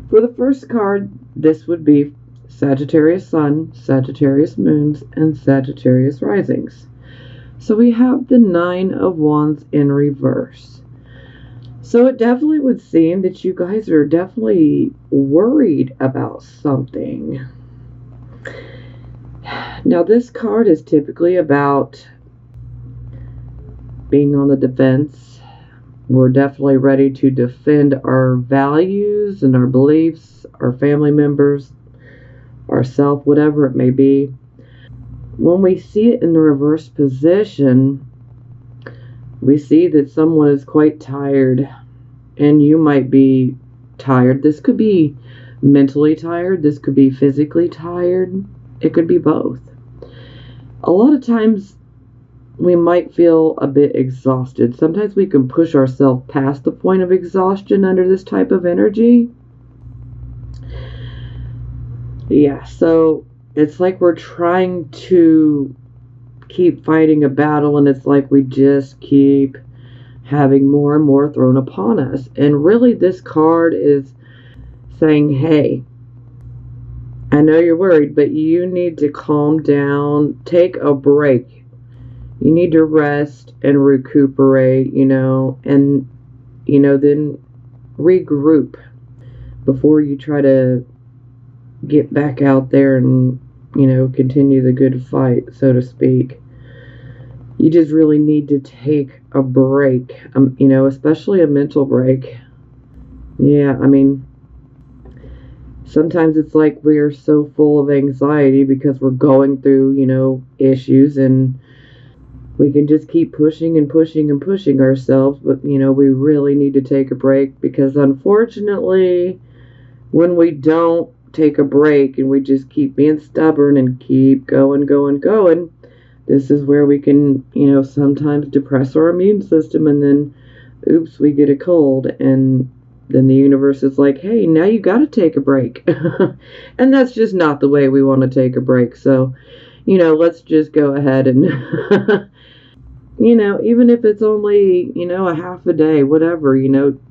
For the first card, this would be Sagittarius Sun, Sagittarius Moons, and Sagittarius Risings. So we have the Nine of Wands in reverse. So it definitely would seem that you guys are definitely worried about something. Now, this card is typically about being on the defense. We're definitely ready to defend our values and our beliefs, our family members, ourself, whatever it may be. When we see it in the reverse position, we see that someone is quite tired, and you might be tired. This could be mentally tired. This could be physically tired. It could be both. A lot of times we might feel a bit exhausted. Sometimes we can push ourselves past the point of exhaustion under this type of energy. Yeah, so it's like we're trying to keep fighting a battle, and it's like we just keep having more and more thrown upon us. And really, this card is saying, hey, I know you're worried, but you need to calm down, take a break. You need to rest and recuperate, and, then regroup before you try to get back out there and, continue the good fight, so to speak. You just really need to take a break, especially a mental break. Yeah, sometimes it's like we're so full of anxiety because we're going through, issues, and we can just keep pushing and pushing and pushing ourselves, but, we really need to take a break, because unfortunately, when we don't take a break and we just keep being stubborn and keep going, this is where we can, sometimes depress our immune system, and then, oops, we get a cold, and then the universe is like, hey, now you got to take a break. And that's just not the way we want to take a break. So, let's just go ahead and, even if it's only, a half a day, whatever,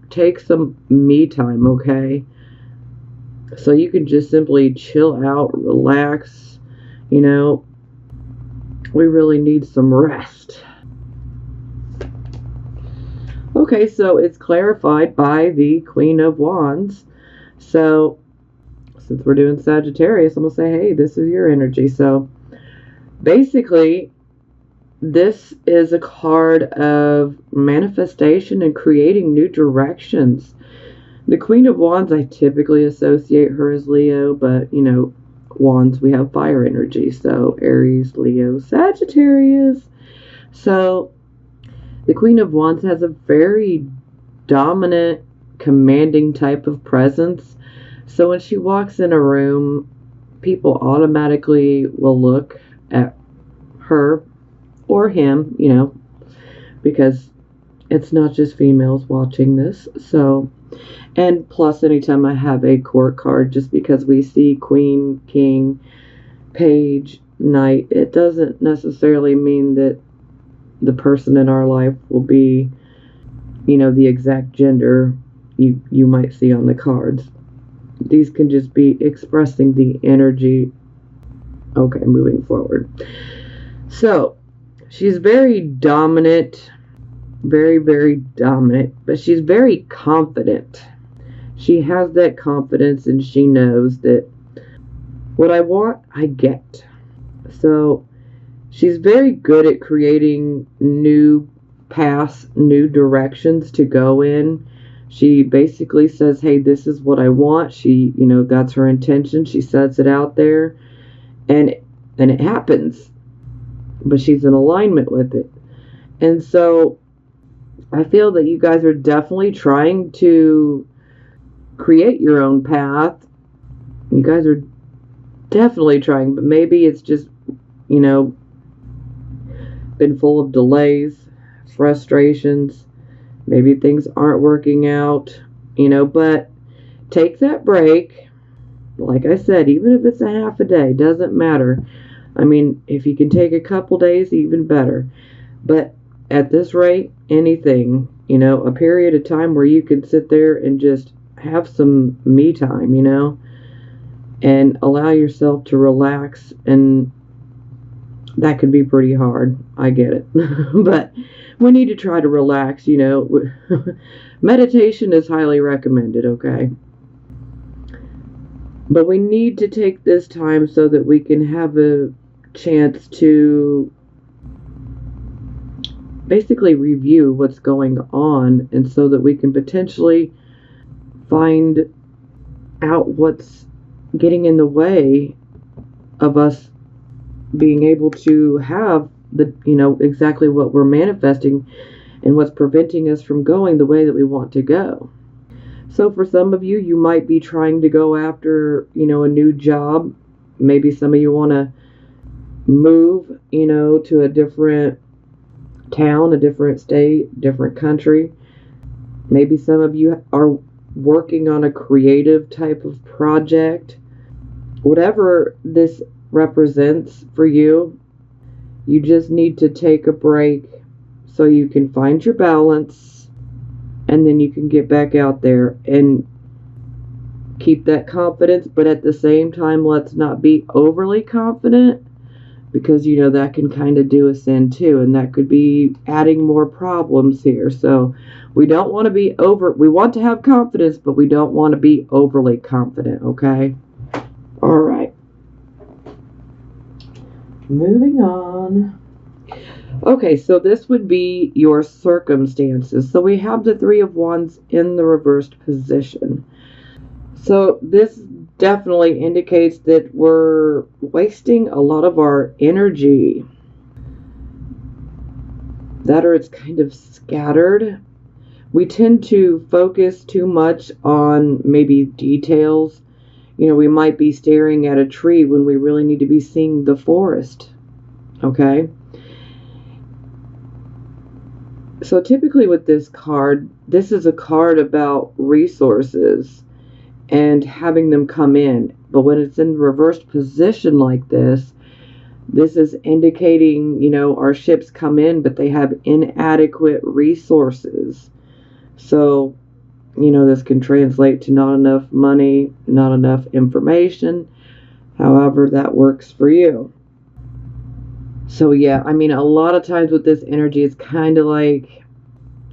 take some me time, okay? So you can just simply chill out, relax, we really need some rest. Okay, so it's clarified by the Queen of Wands. So since we're doing Sagittarius, I'm going to say, hey, this is your energy. So basically, this is a card of manifestation and creating new directions. The Queen of Wands, I typically associate her as Leo, but, Wands, we have fire energy. So Aries, Leo, Sagittarius. So the Queen of Wands has a very dominant, commanding type of presence. So when she walks in a room, people automatically will look at her or him, because it's not just females watching this. So, and plus, anytime I have a court card, just because we see Queen, King, Page, Knight, it doesn't necessarily mean that the person in our life will be, the exact gender you might see on the cards. These can just be expressing the energy. Okay, moving forward. So, she's very dominant, very, very dominant, but she's very confident. She has that confidence, and she knows that what I want, I get. So she's very good at creating new paths, new directions to go in. She basically says, hey, this is what I want. She, that's her intention. She sets it out there, and it happens. But she's in alignment with it. And so I feel that you guys are definitely trying to create your own path. You guys are definitely trying, but maybe it's just, been full of delays, frustrations. Maybe things aren't working out, but take that break. Like I said, even if it's a half a day, doesn't matter. If you can take a couple days, even better. But at this rate, anything, a period of time where you can sit there and just have some me time, and allow yourself to relax. And that could be pretty hard. I get it. But we need to try to relax, Meditation is highly recommended, okay? But we need to take this time so that we can have a chance to basically review what's going on, and so that we can potentially find out what's getting in the way of us being able to have exactly what we're manifesting, and what's preventing us from going the way that we want to go. So for some of you, you might be trying to go after, a new job. Maybe some of you want to move, to a different town, a different state, different country. Maybe some of you are working on a creative type of project. Whatever this represents for you, you just need to take a break so you can find your balance, and then you can get back out there and keep that confidence. But at the same time, let's not be overly confident, because that can kind of do us in too, and that could be adding more problems here. So we don't want to be we want to have confidence, but we don't want to be overly confident, okay? All right. Moving on. Okay, so this would be your circumstances. So we have the Three of Wands in the reversed position. So this definitely indicates that we're wasting a lot of our energy. That, or it's kind of scattered. We tend to focus too much on maybe details. We might be staring at a tree when we really need to be seeing the forest. Okay? So typically with this card, this is a card about resources and having them come in. But when it's in reversed position like this is indicating, our ships come in, but they have inadequate resources. So, this can translate to not enough money, not enough information, however that works for you. So yeah, a lot of times with this energy, it's kind of like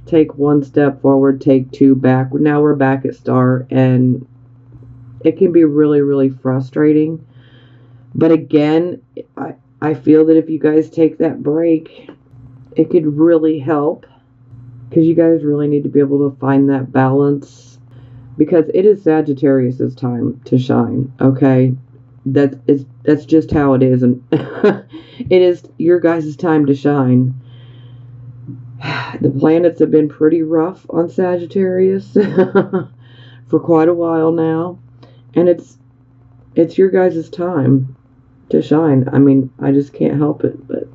take one step forward, take two back. Now we're back at start, and it can be really, really frustrating. But again, I feel that if you guys take that break, it could really help, because you guys really need to be able to find that balance, because it is Sagittarius's time to shine, okay? That's just how it is, and it is your guys' time to shine. The planets have been pretty rough on Sagittarius for quite a while now, and it's your guys' time to shine. I just can't help it, but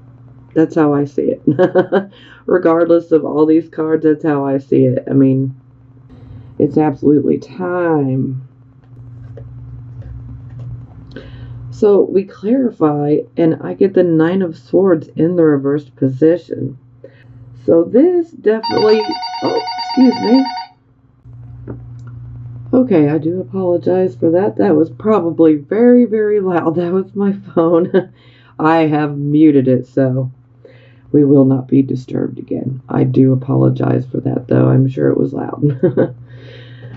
that's how I see it. Regardless of all these cards, that's how I see it. It's absolutely time. So we clarify, and I get the Nine of Swords in the reversed position. So this definitely... Oh, excuse me. Okay, I do apologize for that. That was probably very, very loud. That was my phone. I have muted it, so we will not be disturbed again. I do apologize for that, though. I'm sure it was loud.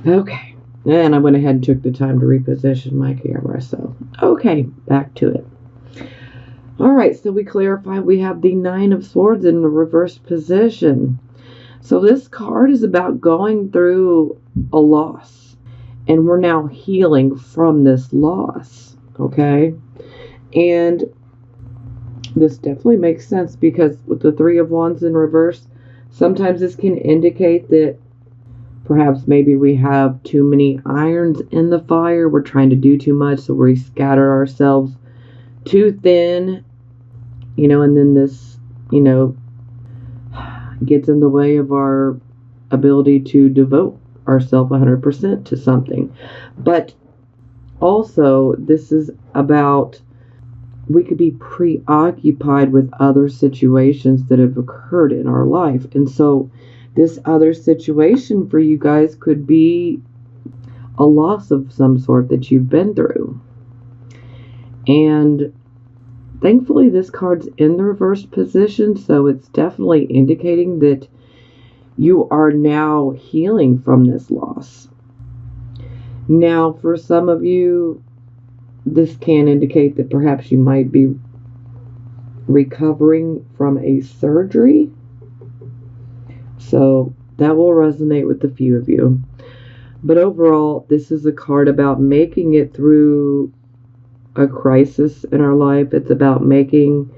Okay. And I went ahead and took the time to reposition my camera, so... Okay, back to it. Alright, so we clarify we have the Nine of Swords in the reversed position. So this card is about going through a loss, and we're now healing from this loss, okay? And this definitely makes sense, because with the Three of Wands in reverse, sometimes this can indicate that perhaps maybe we have too many irons in the fire. We're trying to do too much, so we scatter ourselves too thin, and then this, gets in the way of our ability to devote ourselves 100% to something. But also, this is about, we could be preoccupied with other situations that have occurred in our life. And so this other situation for you guys could be a loss of some sort that you've been through. And thankfully, this card's in the reversed position, so it's definitely indicating that you are now healing from this loss. Now, for some of you, this can indicate that perhaps you might be recovering from a surgery. So that will resonate with a few of you. But overall, this is a card about making it through a crisis in our life. It's about making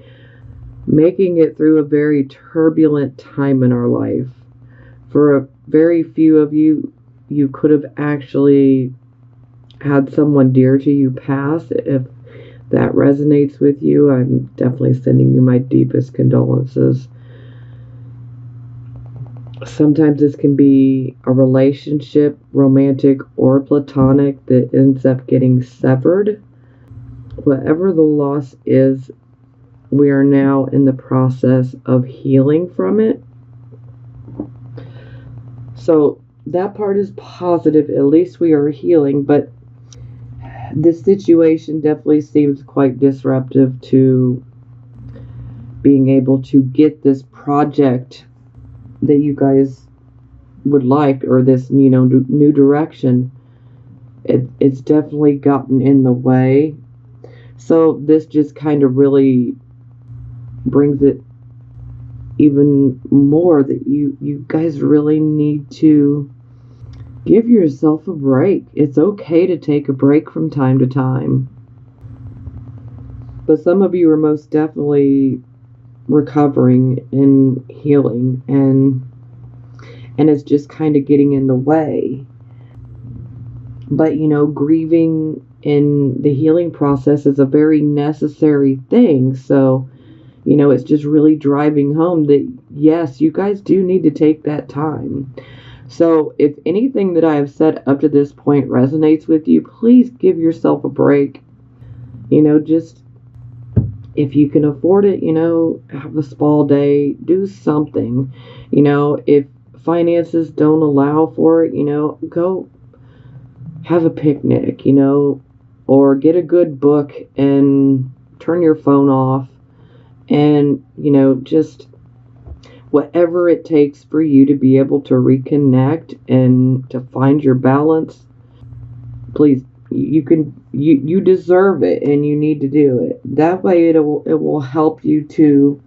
it through a very turbulent time in our life. For a very few of you, you could have actually had someone dear to you pass. If that resonates with you, I'm definitely sending you my deepest condolences. Sometimes this can be a relationship, romantic or platonic, that ends up getting severed. Whatever the loss is, we are now in the process of healing from it. So that part is positive. At least we are healing, but this situation definitely seems quite disruptive to being able to get this project that you guys would like, or this, new direction. It's definitely gotten in the way. So this just kind of really brings it even more that you guys really need to give yourself a break. It's okay to take a break from time to time. But some of you are most definitely recovering and healing, and it's just kind of getting in the way. But grieving in the healing process is a very necessary thing. So it's just really driving home that yes, you guys do need to take that time. So if anything that I have said up to this point resonates with you, please give yourself a break. Just if you can afford it, have a spa day, do something. If finances don't allow for it, go have a picnic, or get a good book and turn your phone off, and, just whatever it takes for you to be able to reconnect and to find your balance. Please, you deserve it, and you need to do it. That way it will help you to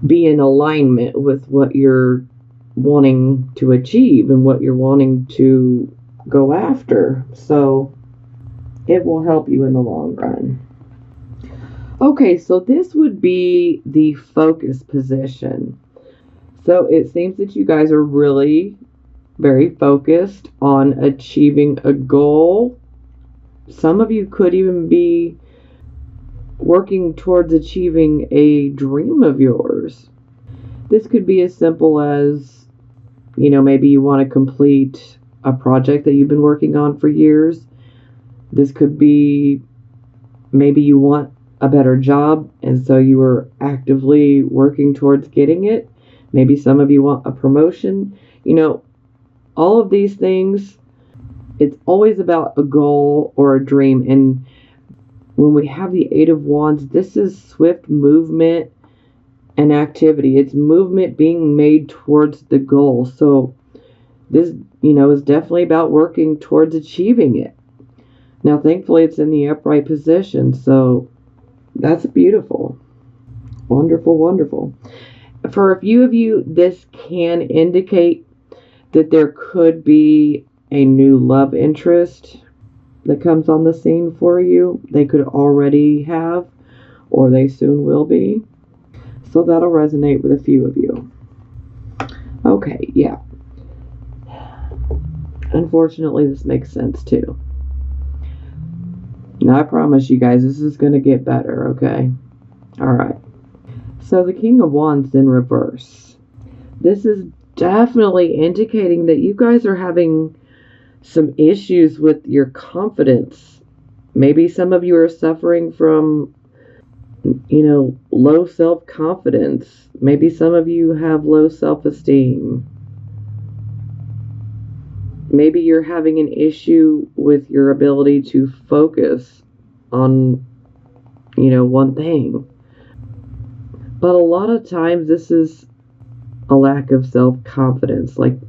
be in alignment with what you're wanting to achieve and what you're wanting to go after. So it will help you in the long run. Okay, so this would be the focus position. So it seems that you guys are really very focused on achieving a goal. Some of you could even be working towards achieving a dream of yours. This could be as simple as, maybe you want to complete a project that you've been working on for years. This could be maybe you want a better job, and so you are actively working towards getting it. Maybe some of you want a promotion. All of these things, it's always about a goal or a dream. And when we have the Eight of Wands, this is swift movement and activity. It's movement being made towards the goal. So this, is definitely about working towards achieving it. Now, thankfully, it's in the upright position, so that's beautiful. Wonderful, wonderful. For a few of you, this can indicate that there could be a new love interest that comes on the scene for you. They could already have, or they soon will be. So that'll resonate with a few of you. Okay, yeah. Unfortunately, this makes sense too. Now, I promise you guys, this is going to get better, okay? Alright. So, the King of Wands in reverse. This is definitely indicating that you guys are having some issues with your confidence. Maybe some of you are suffering from, low self-confidence. Maybe some of you have low self-esteem. Maybe you're having an issue with your ability to focus on, one thing. But a lot of times this is a lack of self-confidence. Like,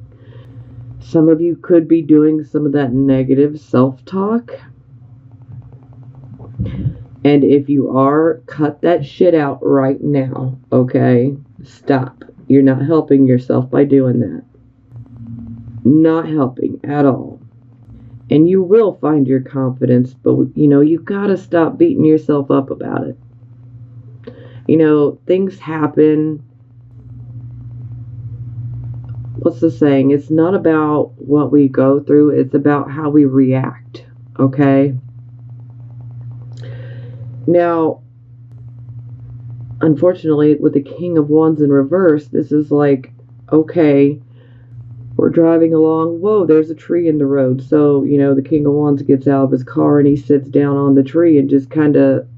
some of you could be doing some of that negative self-talk. And if you are, cut that shit out right now, okay? Stop. You're not helping yourself by doing that. Not helping at all. And you will find your confidence, but you gotta stop beating yourself up about it. Things happen. What's the saying? It's not about what we go through, it's about how we react, okay? Now, unfortunately, with the King of Wands in reverse, this is like, okay, we're driving along, whoa, there's a tree in the road. So, the King of Wands gets out of his car and he sits down on the tree and just kind of,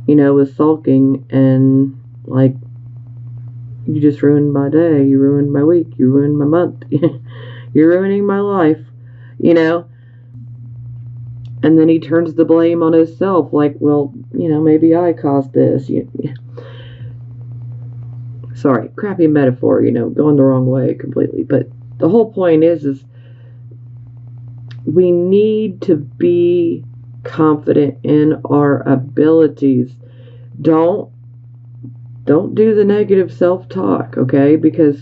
is sulking and like, you just ruined my day, you ruined my week, you ruined my month, you're ruining my life, And then he turns the blame on himself, like, well, maybe I caused this. Sorry, crappy metaphor, going the wrong way completely. But the whole point is we need to be confident in our abilities. Don't do the negative self-talk, okay? Because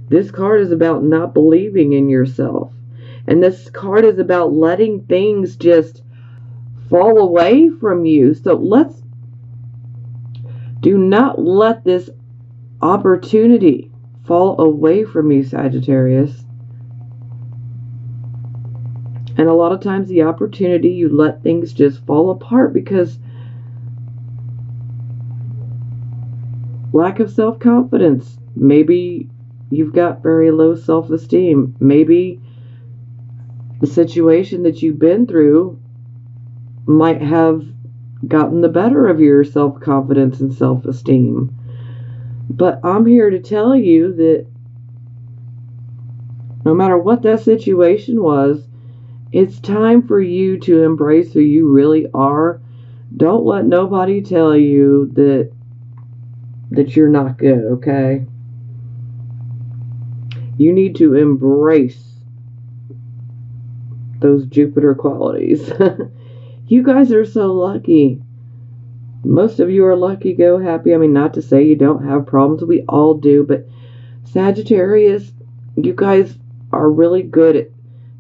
this card is about not believing in yourself. And this card is about letting things just fall away from you. So do not let this opportunity fall away from you, Sagittarius. And a lot of times the opportunity, you let things just fall apart because lack of self-confidence. Maybe you've got very low self-esteem. Maybe the situation that you've been through might have gotten the better of your self-confidence and self-esteem. But I'm here to tell you that no matter what that situation was, it's time for you to embrace who you really are. Don't let nobody tell you that you're not good, okay? You need to embrace those Jupiter qualities. You guys are so lucky. Most of you are lucky, go happy. I mean, not to say you don't have problems. We all do. But Sagittarius, you guys are really good at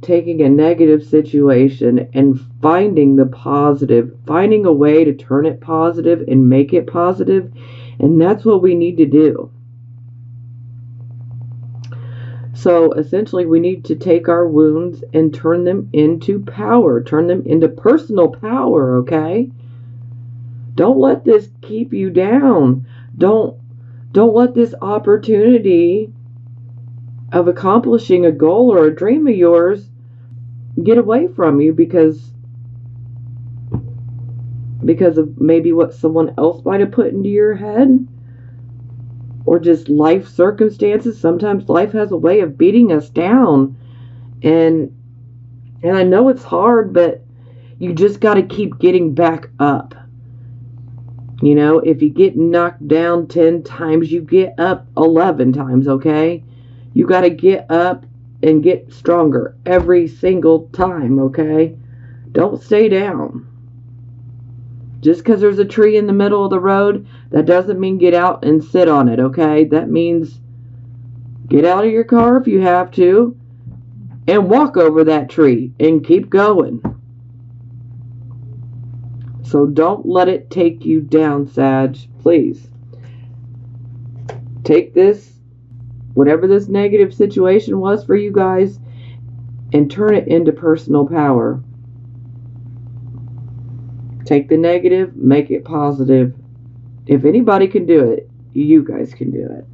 taking a negative situation and finding the positive, finding a way to turn it positive and make it positive. And that's what we need to do. So essentially, we need to take our wounds and turn them into power, turn them into personal power, okay? Don't let this keep you down. Don't let this opportunity of accomplishing a goal or a dream of yours get away from you because of maybe what someone else might have put into your head. Or just life circumstances. Sometimes life has a way of beating us down. And I know it's hard, but you just got to keep getting back up. If you get knocked down 10 times, you get up 11 times, okay? You got to get up and get stronger every single time, okay? Don't stay down. Just because there's a tree in the middle of the road, that doesn't mean get out and sit on it, okay? That means get out of your car if you have to and walk over that tree and keep going. So don't let it take you down, Sag. Please. Take this, whatever this negative situation was for you guys, and turn it into personal power. Take the negative, make it positive. If anybody can do it, you guys can do it.